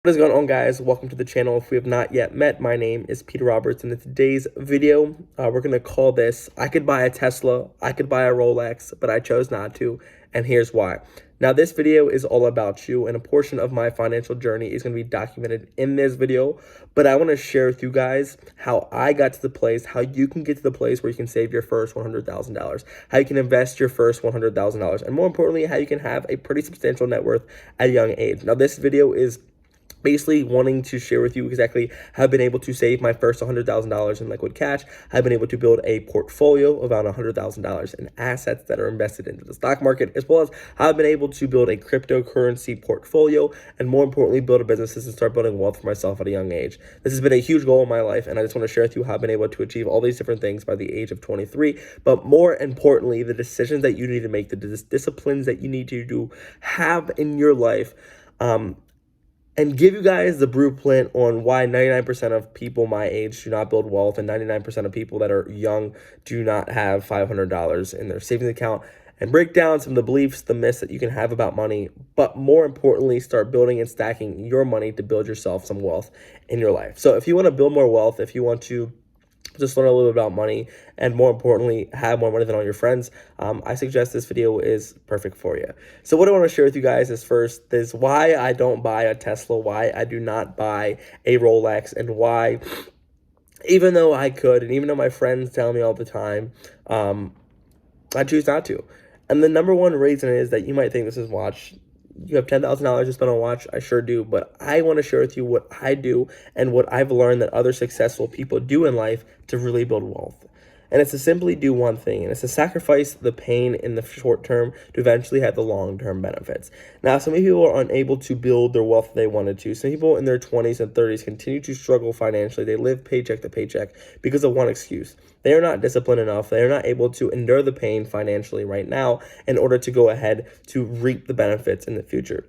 What is going on, guys? Welcome to the channel. If we have not yet met, my name is Peter Roberts, and in today's video, we're going to call this, I could buy a Tesla, I could buy a Rolex, but I chose not to, and here's why. Now, this video is all about you, and a portion of my financial journey is going to be documented in this video, but I want to share with you guys how I got to the place, how you can get to the place where you can save your first $100,000, how you can invest your first $100,000, and more importantly, how you can have a pretty substantial net worth at a young age. Now, this video is basically wanting to share with you exactly how I've been able to save my first $100,000 in liquid cash. I've been able to build a portfolio of about $100,000 in assets that are invested into the stock market, as well as how I've been able to build a cryptocurrency portfolio, and more importantly, build a business and start building wealth for myself at a young age. This has been a huge goal in my life, and I just want to share with you how I've been able to achieve all these different things by the age of 23, but more importantly, the decisions that you need to make, the disciplines that you need to have in your life, and give you guys the blueprint on why 99% of people my age do not build wealth, and 99% of people that are young do not have $500 in their savings account, and break down some of the beliefs, the myths that you can have about money, but more importantly, start building and stacking your money to build yourself some wealth in your life. So if you want to build more wealth, if you want to just learn a little bit about money, and more importantly, have more money than all your friends, I suggest this video is perfect for you. So what I want to share with you guys is first, is why I don't buy a Tesla, why I do not buy a Rolex, and why, even though I could, and even though my friends tell me all the time, I choose not to. And the number one reason is that you might think this is watch. You have $10,000 to spend on watch. I sure do, but I want to share with you what I do and what I've learned that other successful people do in life to really build wealth. And it's to simply do one thing, and it's to sacrifice the pain in the short term to eventually have the long-term benefits. Now, some people are unable to build their wealth they wanted to. Some people in their 20s and 30s continue to struggle financially. They live paycheck to paycheck because of one excuse. They are not disciplined enough. They are not able to endure the pain financially right now in order to go ahead to reap the benefits in the future.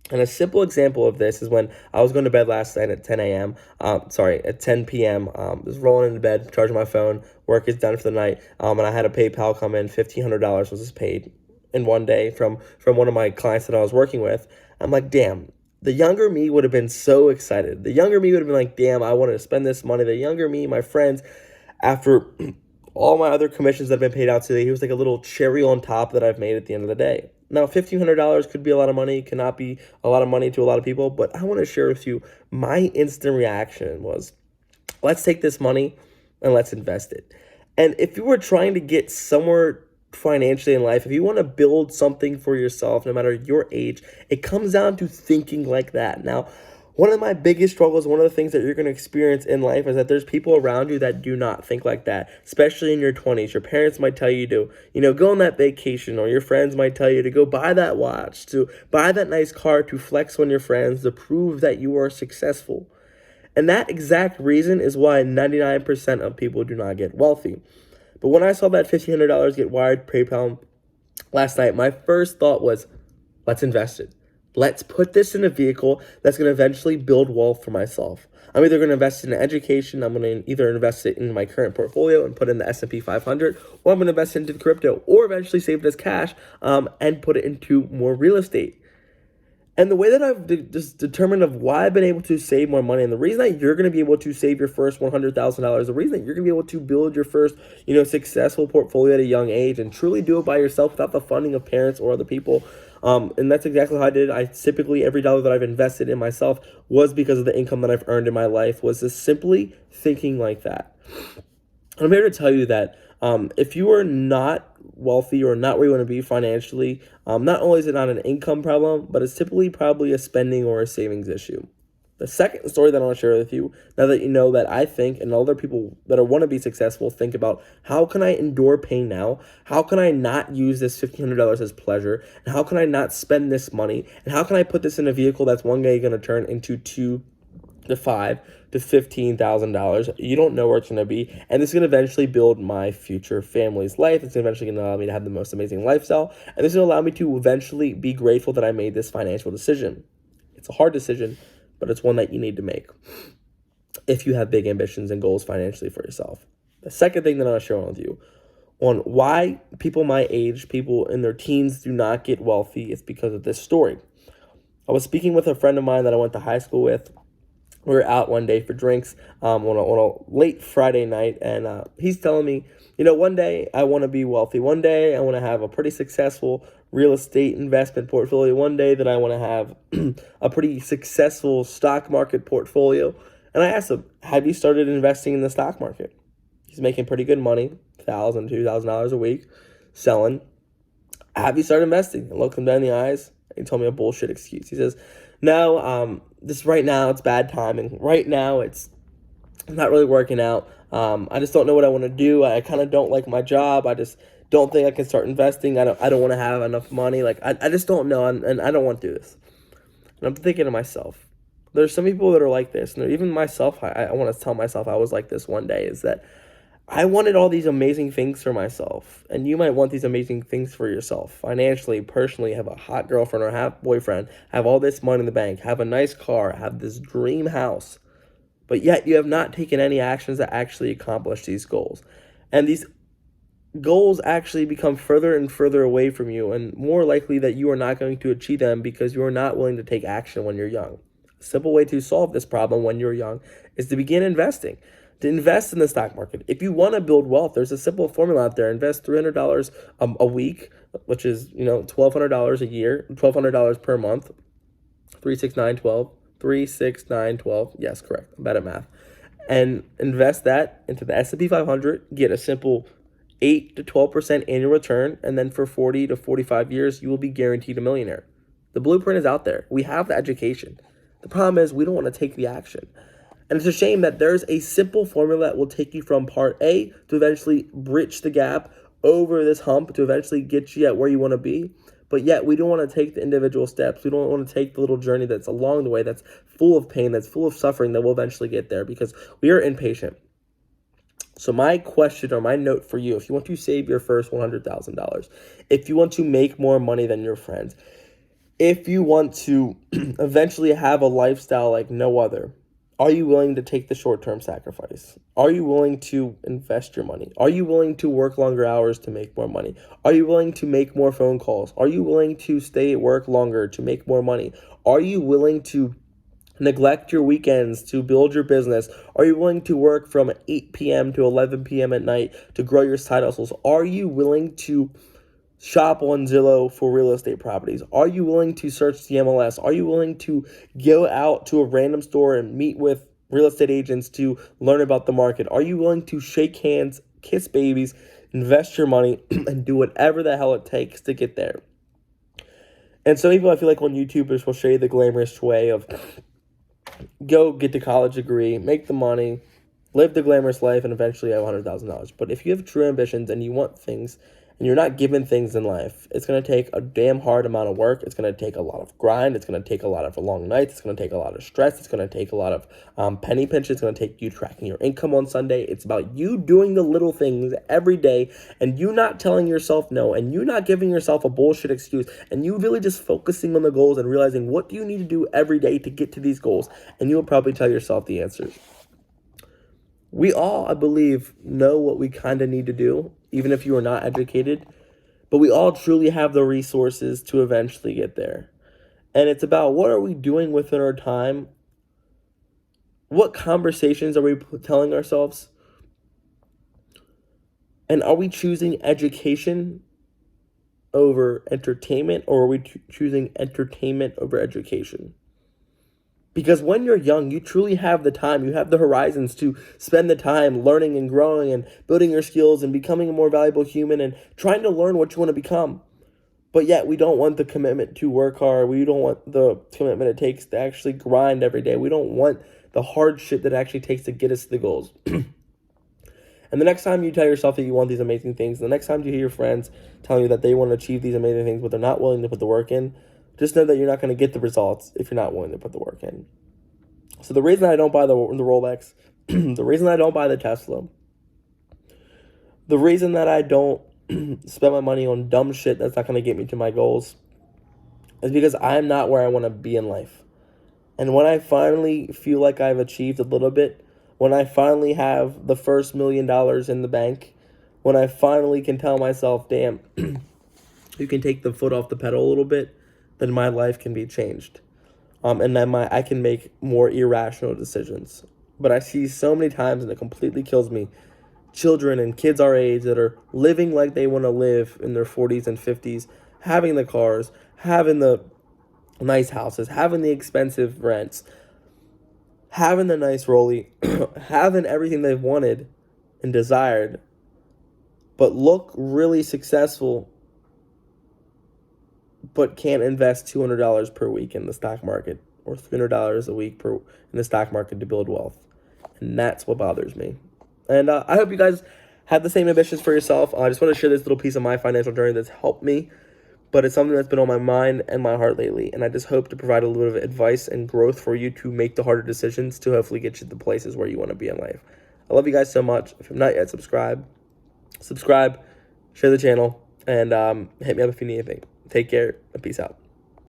And a simple example of this is when I was going to bed last night at 10 p.m. Just rolling into bed, charging my phone, work is done for the night, and I had a PayPal come in. $1,500 was just paid in one day from one of my clients that I was working with. I'm like, damn. The younger me would have been so excited. The younger me would have been like, damn, I wanted to spend this money. The younger me, my friends, after all my other commissions that have been paid out today, he was like a little cherry on top that I've made at the end of the day. Now, $1,500 could be a lot of money, cannot be a lot of money to a lot of people, but I want to share with you my instant reaction was, let's take this money and let's invest it. And if you were trying to get somewhere financially in life, if you want to build something for yourself, no matter your age, it comes down to thinking like that. Now, one of my biggest struggles, one of the things that you're going to experience in life is that there's people around you that do not think like that, especially in your 20s. Your parents might tell you to, go on that vacation, or your friends might tell you to go buy that watch, to buy that nice car, to flex on your friends, to prove that you are successful. And that exact reason is why 99% of people do not get wealthy. But when I saw that $1,500 get wired PayPal last night, my first thought was, let's invest it. Let's put this in a vehicle that's going to eventually build wealth for myself. I'm either going to invest in education, I'm going to either invest it in my current portfolio and put in the S&P 500, or I'm going to invest into the crypto, or eventually save it as cash and put it into more real estate. And the way that I've just determined of why I've been able to save more money, and the reason that you're going to be able to save your first $100,000, the reason that you're going to be able to build your first, successful portfolio at a young age and truly do it by yourself without the funding of parents or other people. And that's exactly how I did it. I typically, every dollar that I've invested in myself was because of the income that I've earned in my life, was just simply thinking like that. I'm here to tell you that if you are not wealthy or not where you want to be financially, not only is it not an income problem, but it's typically probably a spending or a savings issue. The second story that I want to share with you, now that you know that I think, and other people that want to be successful think about, how can I endure pain now? How can I not use this $1,500 as pleasure? And how can I not spend this money? And how can I put this in a vehicle that's one day going to turn into $2,000 to $5,000 to $15,000? You don't know where it's going to be. And this is going to eventually build my future family's life. It's eventually going to allow me to have the most amazing lifestyle. And this is going to allow me to eventually be grateful that I made this financial decision. It's a hard decision, but it's one that you need to make if you have big ambitions and goals financially for yourself. The second thing that I'll share with you on why people my age, people in their teens, do not get wealthy is because of this story. I was speaking with a friend of mine that I went to high school with. We were out one day for drinks on a late Friday night, and he's telling me, one day I want to be wealthy. One day I want to have a pretty successful real estate investment portfolio. One day that I want to have a pretty successful stock market portfolio. And I asked him, have you started investing in the stock market? He's making pretty good money, $1,000, $2,000 a week, selling. Have you started investing? I looked him down in the eyes. He told me a bullshit excuse. He says, no, this right now, it's bad timing. Right now, it's not really working out. I just don't know what I want to do. I kind of don't like my job. I just don't think I can start investing. I don't want to have enough money. Like, I just don't know, and I don't want to do this. And I'm thinking to myself, there's some people that are like this, and even myself, I want to tell myself I was like this one day, is that I wanted all these amazing things for myself, and you might want these amazing things for yourself. Financially, personally, have a hot girlfriend or have boyfriend, have all this money in the bank, have a nice car, have this dream house, but yet you have not taken any actions that actually accomplish these goals. And these goals actually become further and further away from you, and more likely that you are not going to achieve them because you are not willing to take action when you're young. A simple way to solve this problem when you're young is to begin investing. To invest in the stock market. If you want to build wealth, there's a simple formula out there. Invest $300 a week, which is, $1,200 a year, $1,200 per month. 3, 6, 9, 12. 3, 6, 9, 12. Yes, correct. I'm bad at math. And invest that into the S&P 500. Get a simple 8 to 12% annual return. And then for 40 to 45 years, you will be guaranteed a millionaire. The blueprint is out there. We have the education. The problem is we don't want to take the action. And it's a shame that there's a simple formula that will take you from part A to eventually bridge the gap over this hump to eventually get you at where you want to be. But yet we don't want to take the individual steps. We don't want to take the little journey that's along the way, that's full of pain, that's full of suffering, that will eventually get there because we are impatient. So my question or my note for you, if you want to save your first $100,000, if you want to make more money than your friends, if you want to eventually have a lifestyle like no other, are you willing to take the short-term sacrifice? Are you willing to invest your money? Are you willing to work longer hours to make more money? Are you willing to make more phone calls? Are you willing to stay at work longer to make more money? Are you willing to neglect your weekends to build your business? Are you willing to work from 8 p.m. to 11 p.m. at night to grow your side hustles? Are you willing to shop on Zillow for real estate properties? Are you willing to search the MLS? Are you willing to go out to a random store and meet with real estate agents to learn about the market? Are you willing to shake hands, kiss babies, invest your money, and do whatever the hell it takes to get there? And some people, I feel like, on YouTubers will show you the glamorous way of go get the college degree, make the money, live the glamorous life, and eventually have $100,000. But if you have true ambitions and you want things, and you're not given things in life, it's going to take a damn hard amount of work. It's going to take a lot of grind. It's going to take a lot of long nights. It's going to take a lot of stress. It's going to take a lot of penny pinches. It's going to take you tracking your income on Sunday. It's about you doing the little things every day and you not telling yourself no and you not giving yourself a bullshit excuse and you really just focusing on the goals and realizing what do you need to do every day to get to these goals. And you will probably tell yourself the answers. We all, I believe, know what we kind of need to do, even if you are not educated, but we all truly have the resources to eventually get there. And it's about what are we doing within our time? What conversations are we telling ourselves? And are we choosing education over entertainment, or are we choosing entertainment over education? Because when you're young, you truly have the time, you have the horizons to spend the time learning and growing and building your skills and becoming a more valuable human and trying to learn what you want to become. But yet we don't want the commitment to work hard. We don't want the commitment it takes to actually grind every day. We don't want the hard shit that it actually takes to get us to the goals. And the next time you tell yourself that you want these amazing things, the next time you hear your friends telling you that they want to achieve these amazing things, but they're not willing to put the work in, just know that you're not going to get the results if you're not willing to put the work in. So the reason I don't buy the Rolex, the reason I don't buy the Tesla, the reason that I don't spend my money on dumb shit that's not going to get me to my goals is because I'm not where I want to be in life. And when I finally feel like I've achieved a little bit, when I finally have the first $1 million in the bank, when I finally can tell myself, damn, you can take the foot off the pedal a little bit, then my life can be changed. and then I can make more irrational decisions. But I see so many times, and it completely kills me, children and kids our age that are living like they want to live in their 40s and 50s, having the cars, having the nice houses, having the expensive rents, having the nice rollie, having everything they've wanted and desired, but look really successful, but can't invest $200 per week in the stock market or $300 a week in the stock market to build wealth. And that's what bothers me. And I hope you guys have the same ambitions for yourself. I just want to share this little piece of my financial journey that's helped me, but it's something that's been on my mind and my heart lately. And I just hope to provide a little bit of advice and growth for you to make the harder decisions to hopefully get you to the places where you want to be in life. I love you guys so much. If you've not yet, subscribe, share the channel, and hit me up if you need anything. Take care and peace out.